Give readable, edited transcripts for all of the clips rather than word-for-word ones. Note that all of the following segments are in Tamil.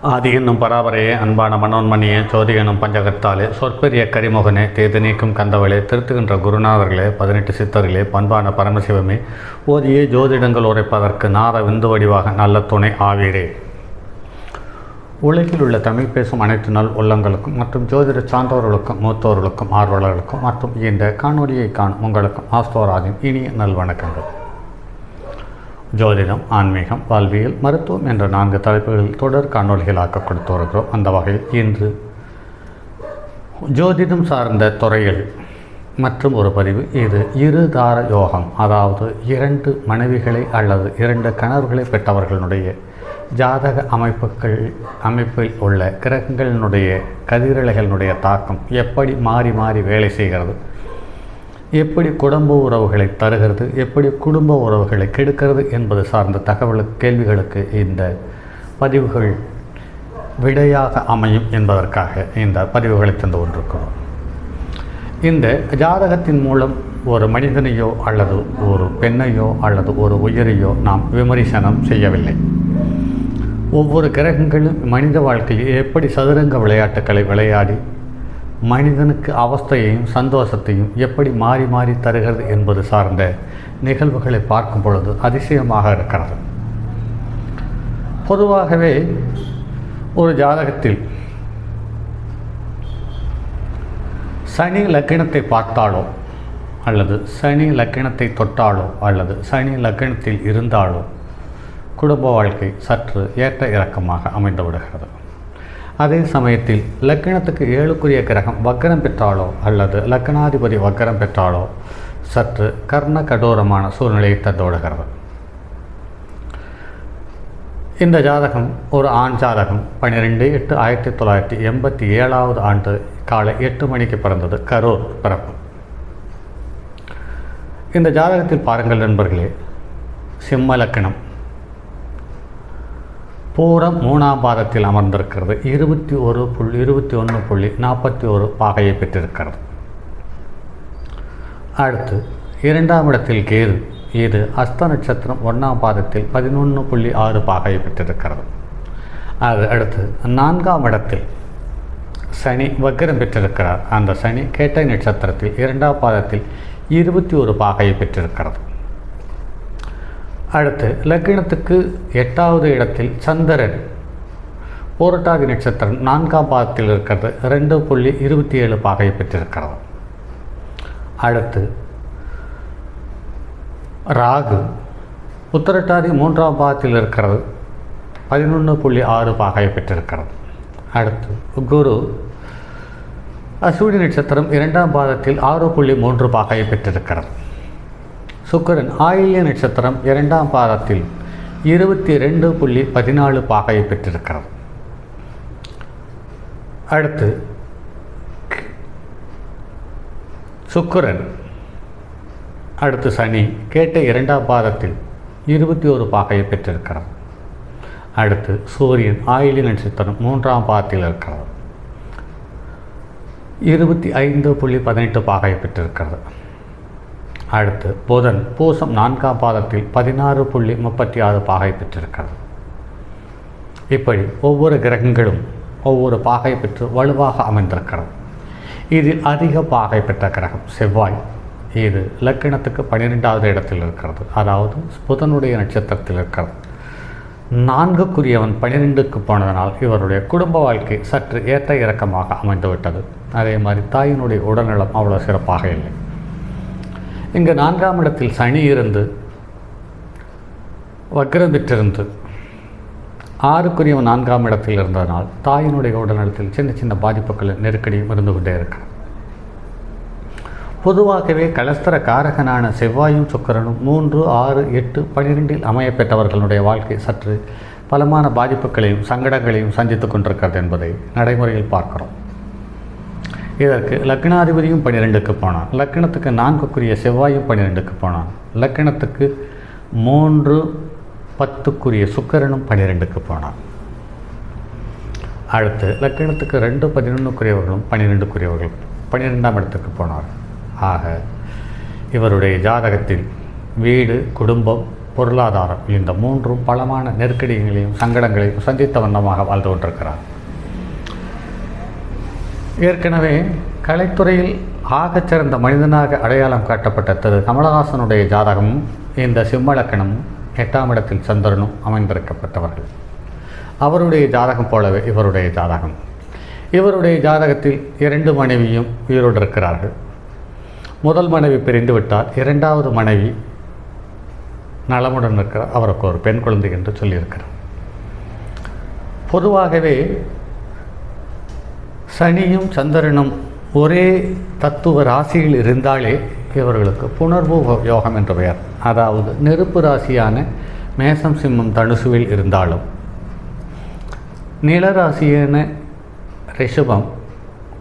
ஆதி என்னும் பராபரையே அன்பான மனோன்மணியே ஜோதி எனும் பஞ்சகத்தாலே சொற்பெரிய கரிமுகனே தேது நீக்கும் கந்தவளே திருத்துகின்ற குருநாதர்களே 18 சித்தர்களே பண்பான பரமசிவமே ஓதியே ஜோதிடங்கள் உரைப்பதற்கு நாத விந்து வடிவாக நல்ல துணை ஆவீரே. உலகில் உள்ள தமிழ் பேசும் அனைத்து நல் உள்ளங்களுக்கும் மற்றும் ஜோதிட சார்ந்தவர்களுக்கும் மூத்தவர்களுக்கும் ஆர்வலர்களுக்கும் மற்றும் இந்த காணொலியை காணும் உங்களுக்கும் ஆஸ்தோராஜின் இனிய நல்வணக்கங்கள். ஜோதிடம், ஆன்மீகம், வாழ்வியல், மருத்துவம் என்ற 4 தலைப்புகளில் தொடர் காணொலிகளாக கொடுத்து வருகிறோம். அந்த வகையில் இன்று ஜோதிடம் சார்ந்த துறையில் மற்றும் ஒரு பதிவு. இது இருதார யோகம், அதாவது 2 மனைவிகளை அல்லது 2 கணவர்களை பெற்றவர்களுடைய ஜாதக அமைப்பில் உள்ள கிரகங்களினுடைய கதிரலைகளினுடைய தாக்கம் எப்படி மாறி மாறி வேலை செய்கிறது, எப்படி குடும்ப உறவுகளை தருகிறது, எப்படி குடும்ப உறவுகளை கெடுக்கிறது என்பது சார்ந்த கேள்விகளுக்கு இந்த பதிவுகள் விடையாக அமையும் என்பதற்காக இந்த பதிவுகளை தந்து கொண்டிருக்கிறோம். இந்த ஜாதகத்தின் மூலம் ஒரு மனிதனையோ அல்லது ஒரு பெண்ணையோ அல்லது ஒரு உயிரையோ நாம் விமர்சனம் செய்யவில்லை. ஒவ்வொரு கிரகங்களும் மனித வாழ்க்கையில் எப்படி சதுரங்க விளையாட்டுக்களை விளையாடி மனிதனுக்கு அவஸ்தையையும் சந்தோஷத்தையும் எப்படி மாறி மாறி தருகிறது என்பது சார்ந்த நிகழ்வுகளை பார்க்கும் பொழுது அதிசயமாக இருக்கிறது. பொதுவாகவே ஒரு ஜாதகத்தில் சனி லக்கினத்தை பார்த்தாலோ அல்லது சனி லக்கினத்தை தொட்டாலோ அல்லது சனி லக்கினத்தில் இருந்தாலோ குடும்ப வாழ்க்கை சற்று ஏற்ற இறக்கமாக அமைந்து விடுகிறது. அதே சமயத்தில் லக்கினத்துக்கு 7க்குரிய கிரகம் வக்கரம் பெற்றாலோ அல்லது லக்னாதிபதி வக்கரம் பெற்றாலோ சற்று கர்ண கடோரமான சூழ்நிலையை தந்துவிடுகிறது. இந்த ஜாதகம் ஒரு ஆண் ஜாதகம். 12/8/1987 ஆண்டு காலை 8 மணிக்கு பிறந்தது. கரூர் பிறப்பு. இந்த ஜாதகத்தில் பாருங்கள் நண்பர்களே, சிம்ம லக்கினம் பூரம் 3ஆம் பாதத்தில் அமர்ந்திருக்கிறது. 21.41 பாகையை பெற்றிருக்கிறது. அடுத்து 2ஆம் இடத்தில் கேது. இது அஸ்த நட்சத்திரம் 1ஆம் பாதத்தில் 11.6 பாகையை பெற்றிருக்கிறது. அது அடுத்து 4ஆம் இடத்தில் சனி வக்ரம் பெற்றிருக்கிறார். அந்த சனி கேட்டை நட்சத்திரத்தில் 2ஆம் பாதத்தில் 21 பாகையை பெற்றிருக்கிறது. அடுத்து லக்கினத்துக்கு 8வது இடத்தில் சந்திரன் பூரட்டாதி நட்சத்திரம் 4ஆம் பாதத்தில் இருக்கிறது. 2.27 பாகையை பெற்றிருக்கிறது. அடுத்து ராகு உத்திரட்டாதி 3ஆம் பாதத்தில் இருக்கிறது. 11.6 பாகையை பெற்றிருக்கிறது. அடுத்து குரு அஸ்வினி நட்சத்திரம் 2ஆம் பாதத்தில் 6.3 பாகையை பெற்றிருக்கிறது. சுக்கிரன் ஆயில்ய நட்சத்திரம் 2ஆம் பாதத்தில் 22.14 பாகையை பெற்றிருக்கிறது. அடுத்து சுக்கிரன் அடுத்து சனி கேட்டை 2ஆம் பாதத்தில் 21 பாகையை பெற்றிருக்கிறது. அடுத்து சூரியன் ஆயில்ய நட்சத்திரம் 3ஆம் பாதத்தில் இருக்கிறது. 25.18 பாகையை பெற்றிருக்கிறது. அடுத்து புதன் பூசம் 4ஆம் பாதத்தில் 16.36 பாகை பெற்றிருக்கிறது. இப்படி ஒவ்வொரு கிரகங்களும் ஒவ்வொரு பாகை பெற்று வலுவாக அமைந்திருக்கிறது. இதில் அதிக பாகை பெற்ற கிரகம் செவ்வாய். இது லக்கினத்துக்கு 12வது இடத்தில் இருக்கிறது. அதாவது புதனுடைய நட்சத்திரத்தில் இருக்கிறது. 4க்குரியவன் 12க்கு போனதனால் இவருடைய குடும்ப வாழ்க்கை சற்று ஏற்ற இறக்கமாக அமைந்துவிட்டது. அதே மாதிரி தாயினுடைய உடல்நலம் அவ்வளோ சிறப்பாக இல்லை. இங்கு 4ஆம் இடத்தில் சனி இருந்து வக்ரம் பெற்றிருந்து 6க்குரியவன் 4ஆம் இடத்தில் இருந்ததனால் தாயினுடைய உடல்நலத்தில் சின்ன சின்ன பாதிப்புகள் நெருக்கடியும் இருந்து கொண்டே இருக்கிறது. பொதுவாகவே கலஸ்தர காரகனான செவ்வாயும் சுக்கிரனும் 3, 6, 8, 12 அமையப்பெற்றவர்களுடைய வாழ்க்கை சற்று பலமான பாதிப்புகளையும் சங்கடங்களையும் சந்தித்து கொண்டிருக்கிறது என்பதை நடைமுறையில் பார்க்கிறோம். இதற்கு லக்னாதிபதியும் 12க்கு போனான். லக்னத்துக்கு 4க்குரிய செவ்வாயும் 12க்கு போனான். லக்னத்துக்கு 3, 10க்குரிய சுக்கிரனும் 12க்கு போனான். அடுத்து லக்னத்துக்கு 2, 11க்குரியவர்களும் 12க்குரியவர்கள் 12ஆம் இடத்துக்கு போனார். ஆக இவருடைய ஜாதகத்தில் வீடு, குடும்பம், பொருளாதாரம், இந்த மூன்றும் பலமான நெருக்கடிகளையும் சங்கடங்களையும் சந்தித்த வண்ணமாக வாழ்ந்து கொண்டிருக்கிறார். ஏற்கனவே கலைத்துறையில் ஆகச்சிறந்த மனிதனாக அடையாளம் காட்டப்பட்ட திரு கமலஹாசனுடைய ஜாதகமும் இந்த சிம்மலக்கணமும் 8ஆம் இடத்தில் சந்திரனும் அமைந்திருக்கப்பட்டவர்கள். அவருடைய ஜாதகம் போலவே இவருடைய ஜாதகம். இவருடைய ஜாதகத்தில் 2 மனைவியும் உயிரோடு இருக்கிறார்கள். முதல் மனைவி பிரிந்து விட்டால் 2வது மனைவி நலமுடன் இருக்கிறார். அவருக்கு ஒரு பெண் குழந்தை என்று சொல்லியிருக்கிறார். பொதுவாகவே சனியும் சந்திரனும் ஒரே தத்துவ ராசியில் இருந்தாலே இவர்களுக்கு புணர்வு யோகம் என்று பெயர். அதாவது நெருப்பு ராசியான மேசம் சிம்மம் தனுசுவில் இருந்தாலும், நிலராசியான ரிஷபம்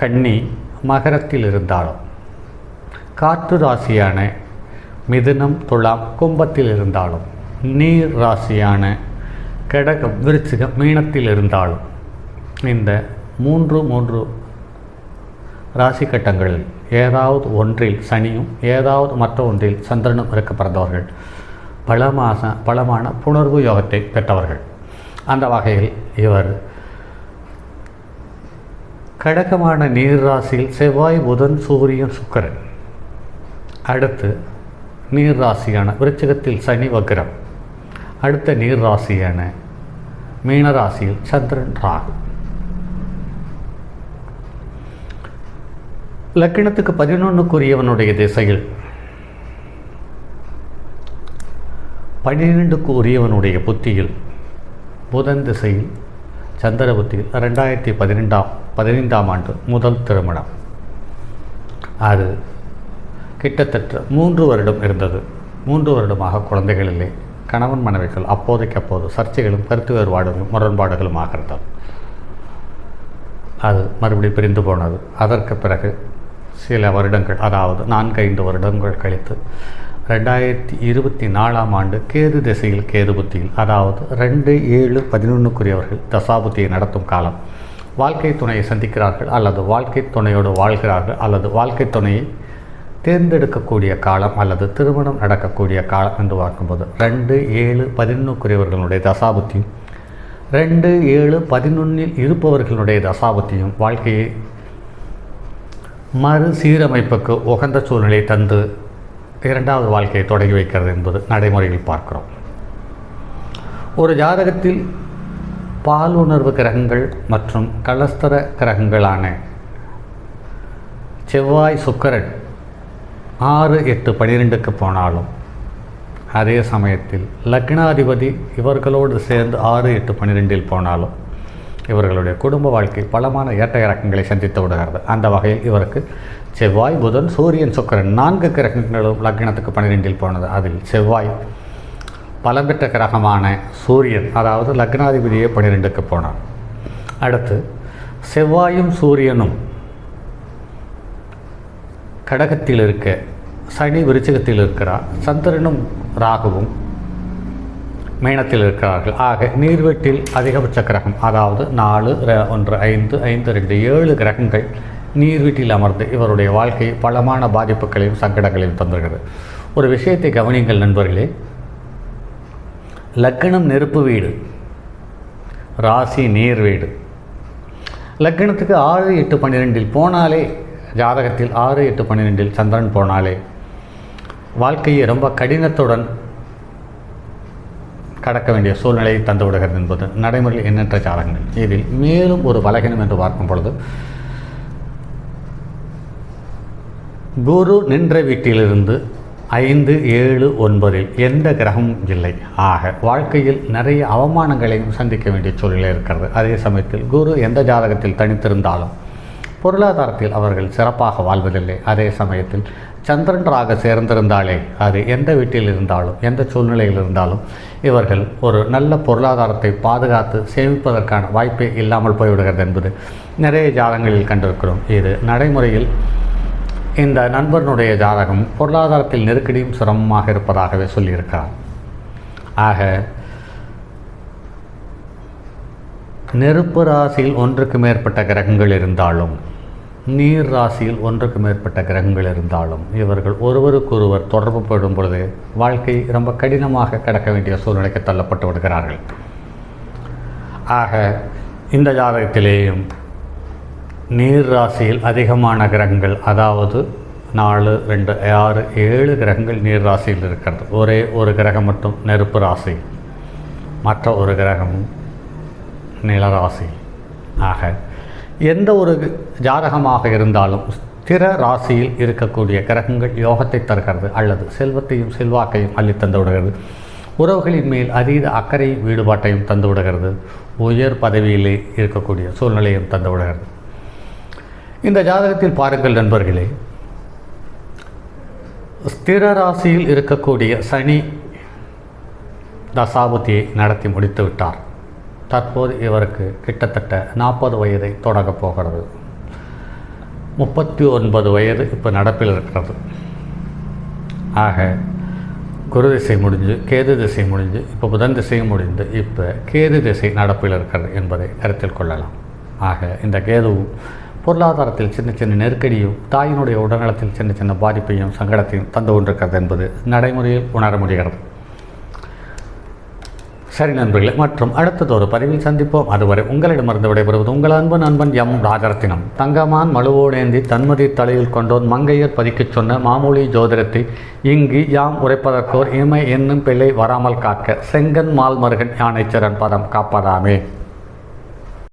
கன்னி மகரத்தில் இருந்தாலும், காற்று ராசியான மிதுனம் துலாம் கும்பத்தில் இருந்தாலும், நீர் ராசியான கடகம் விருச்சிகம் மீனத்தில் இருந்தாலும், இந்த மூன்று ராசி கட்டங்களில் ஏதாவது ஒன்றில் சனியும் ஏதாவது மற்ற ஒன்றில் சந்திரனும் இருக்க பிறந்தவர்கள் பலமான புணர்வு யோகத்தை பெற்றவர்கள். அந்த வகையில் இவர் கடகமான நீர் ராசியில் செவ்வாய் புதன் சூரியன் சுக்கிரன், அடுத்து நீர் ராசியான விருச்சிகத்தில் சனி வக்ரம், அடுத்த நீர் ராசியான மீனராசியில் சந்திரன் ராகு. லக்கினத்துக்கு 11க்குரியவனுடைய திசையில் 12க்குரியவனுடைய புத்தியில் புதன் திசையில் சந்திர புத்தியில் 2015ஆம் ஆண்டு முதல் திருமணம். அது கிட்டத்தட்ட 3 வருடம் இருந்தது. 3 வருடமாக குழந்தைகள் இல்லை. கணவன் மனைவிகள் அப்போது சர்ச்சைகளும் கருத்து வேறுபாடுகளும் முரண்பாடுகளும் ஆகிறது. அது மறுபடியும் பிரிந்து போனது. அதற்கு பிறகு சில வருடங்கள், அதாவது 4-5 வருடங்கள் கழித்து 2024ஆம் ஆண்டு கேது திசையில் கேது புத்தியில், அதாவது 2-7-11க்குரியவர்கள் தசாபுத்தியை நடத்தும் காலம். வாழ்க்கை துணையை சந்திக்கிறார்கள், அல்லது வாழ்க்கை துணையோடு வாழ்கிறார்கள், அல்லது வாழ்க்கை துணையை தேர்ந்தெடுக்கக்கூடிய காலம், அல்லது திருமணம் நடக்கக்கூடிய காலம் என்று பார்க்கும்போது 2-7-11க்குரியவர்களுடைய தசாபுத்தியும் 2-7-11இல் இருப்பவர்களுடைய தசாபுத்தியும் வாழ்க்கையை மறுசீரமைப்புக்கு உகந்த சூழ்நிலை தந்து 2வது வாழ்க்கையை தொடங்கி வைக்கிறது என்பது நடைமுறையில் பார்க்கிறோம். ஒரு ஜாதகத்தில் பாலுணர்வு கிரகங்கள் மற்றும் கலஸ்தர கிரகங்களான செவ்வாய் சுக்கிரன் 6-8-12க்கு போனாலும், அதே சமயத்தில் லக்னாதிபதி இவர்களோடு சேர்ந்து 6-8-12இல் போனாலும் இவர்களுடைய குடும்ப வாழ்க்கை பலமான ஏற்ற இறக்கங்களை சந்தித்து விடுகிறது. அந்த வகையில் இவருக்கு செவ்வாய் புதன் சூரியன் சுக்கிரன் 4 கிரகங்களும் லக்னத்துக்கு 12இல் போனது. அதில் செவ்வாய் பலம் பெற்ற கிரகமான சூரியன், அதாவது லக்னாதிபதியே 12க்கு போனார். அடுத்து செவ்வாயும் சூரியனும் கடகத்தில் இருக்க சனி விருச்சிகத்தில் இருக்கிறார். சந்திரனும் ராகுவும் மீனத்தில் இருக்கிறார்கள். ஆக நீர்வீட்டில் அதிகபட்ச கிரகம், அதாவது 4, 1, 5, 5, 2, 7 கிரகங்கள் நீர்வீட்டில் அமர்ந்து இவருடைய வாழ்க்கை பலமான பாதிப்புகளையும் சங்கடங்களையும் தந்துகிறது. ஒரு விஷயத்தை கவனிங்கள் நண்பர்களே. லக்னம் நெருப்பு வீடு, ராசி நீர் வீடு. லக்னத்துக்கு 6-8-12இல் போனாலே, ஜாதகத்தில் 6-8-12இல் சந்திரன் போனாலே வாழ்க்கையை ரொம்ப கடினத்துடன் கடக்க வேண்டிய சூழ்நிலையை தந்து விடுகிறது என்பது நடைமுறையில் எண்ணற்ற ஜாதகங்கள். இதில் மேலும் ஒரு பலகீனம் என்று பார்க்கும் பொழுது, குரு நின்ற வீட்டிலிருந்து 5-7-9இல் எந்த கிரகமும் இல்லை. ஆக வாழ்க்கையில் நிறைய அவமானங்களையும் சந்திக்க வேண்டிய சூழ்நிலை இருக்கிறது. அதே சமயத்தில் குரு எந்த ஜாதகத்தில் தனித்திருந்தாலும் பொருளாதாரத்தில் அவர்கள் சிறப்பாக வாழ்வதில்லை. அதே சமயத்தில் சந்திரனாக சேர்ந்திருந்தாலே, அது எந்த வீட்டில் இருந்தாலும் எந்த சூழ்நிலையில் இருந்தாலும் இவர்கள் ஒரு நல்ல பொருளாதாரத்தை பாதுகாத்து சேமிப்பதற்கான வாய்ப்பே இல்லாமல் போய்விடுகிறது என்பது நிறைய ஜாதகங்களில் கண்டிருக்கிறோம். இது நடைமுறையில் இந்த நண்பனுடைய ஜாதகம் பொருளாதாரத்தில் நெருக்கடியும் சிரமமாக இருப்பதாகவே சொல்லியிருக்கிறார். ஆக நெருப்பு ராசியில் 1க்கு மேற்பட்ட கிரகங்கள் இருந்தாலும் நீர் ராசியில் ஒன்றுக்கு மேற்பட்ட கிரகங்கள் இருந்தாலும் இவர்கள் ஒருவருக்கொருவர் தொடர்பு படும் பொழுது வாழ்க்கை ரொம்ப கடினமாக கடக்க வேண்டிய சூழ்நிலைக்கு தள்ளப்பட்டு விடுகிறார்கள். ஆக இந்த ஜாதகத்திலேயும் நீர் ராசியில் அதிகமான கிரகங்கள், அதாவது 4, 2, 6, 7 கிரகங்கள் நீர் ராசியில் இருக்கிறது. ஒரே ஒரு கிரகம் மட்டும் நெருப்பு ராசி, மற்ற ஒரு கிரகமும் நிலராசி. ஆக எந்த ஒரு ஜாதகமாக இருந்தாலும் ஸ்திர ராசியில் இருக்கக்கூடிய கிரகங்கள் யோகத்தை தருகிறது, அல்லது செல்வத்தையும் செல்வாக்கையும் அள்ளித்தந்து விடுகிறது. உறவுகளின் மேல் அதீத அக்கறையும் ஈடுபாட்டையும் தந்து விடுகிறது. உயர் பதவியிலே இருக்கக்கூடிய சூழ்நிலையும் தந்து விடுகிறது. இந்த ஜாதகத்தில் பாருங்கள் நண்பர்களே, ஸ்திர ராசியில் இருக்கக்கூடிய சனி தசாபுத்தியை நடத்தி முடித்து விட்டார். தற்போது இவருக்கு கிட்டத்தட்ட 40 வயதை தொடங்கப் போகிறது. 39 வயது இப்போ நடப்பில் இருக்கிறது. ஆக குரு திசை முடிஞ்சு, கேது திசை முடிஞ்சு, இப்போ புதன் திசையும் முடிந்து, இப்போ கேது திசை நடப்பில் இருக்கிறது என்பதை கருத்தில் கொள்ளலாம். ஆக இந்த கேதுவும் பொருளாதாரத்தில் சின்ன சின்ன நெருக்கடியும், தாயினுடைய உடல்நலத்தில் சின்ன சின்ன பாதிப்பையும் சங்கடத்தையும் தந்து கொண்டிருக்கிறது என்பது நடைமுறையில் உணர முடிகிறது. சரி நண்பர்களே, மற்றும் அடுத்தது ஒரு பதிவில் சந்திப்போம். அதுவரை உங்களிடமிருந்து விடைபெறுவது உங்கள் அன்பு நண்பன் எம் ராஜரத்தினம். தங்கமான் மழுவோடேந்தி தன்மதி தலையில் கொண்டோன் மங்கையர் பதிக்கச் சொன்ன மாமூலி ஜோதிடத்தை இங்கு யாம் உரைப்பதற்கோர் இமை என்னும் பிள்ளை வராமல் காக்க செங்கன் மால் மருகன் யானைச்சரன் பதம் காப்பதாமே.